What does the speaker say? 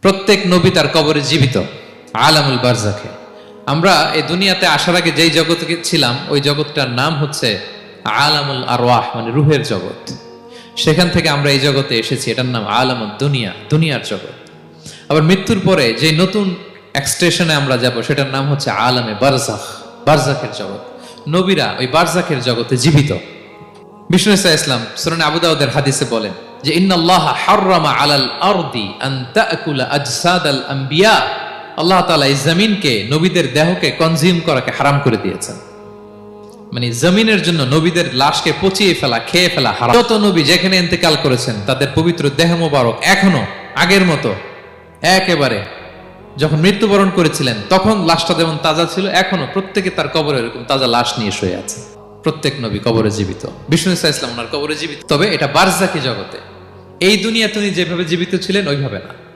প্রত্যেক নবী তার কবরে জীবিত, আলামুল বারজাখে। আমরা এই দুনিয়াতে আসার আগে যেই জগতে ছিলাম ওই জগৎটার নাম হচ্ছে আলামুল আরওয়াহ, মানে রুহের জগৎ। সেখান থেকে আমরা এই জগতে এসেছি, এটার নাম আলামুল দুনিয়া, দুনিয়ার জগৎ। আবার মৃত্যুর পরে যে নতুন এক্সটেশনে আমরা যাব সেটার নাম হচ্ছে আলামে বারজাখ, বারজাখের জগৎ। নবীরা ওই বারজাখের জগতে জীবিত। বিষ্ণু ইসলাম সুনানে আবু দাউদের হাদিসে বলেন যে ইন্নাল্লাহ হাররামা আলাল আরদি আন তাকুলা আজসাদাল আম্বিয়া, আল্লাহ তাআলা এই জমিনকে, নবীদের দেহকে কনজিউম করাকে হারাম করে দিয়েছেন। মানে জমিনের জন্য নবীদের লাশকে পচিয়ে ফেলা, খেয়ে ফেলা হারাম। যত নবী যেখানে ইন্তেকাল করেছেন তাদের পবিত্র দেহ মোবারক এখনো আগের মতো একেবারে যখন মৃত্যুবরণ করেছিলেন তখন লাশটা যেমন তাজা ছিল, এখনো প্রত্যেকে তার কবরে এরকম তাজা লাশ নিয়ে শুয়ে আছে। প্রত্যেক নবী কবরে জীবিত, বিষ্ণু ইসলাম ওনার কবরে জীবিত। তবে এটা বারজাকি জগতে, এই দুনিয়া তিনি যেভাবে জীবিত ছিলেন ওইভাবে না।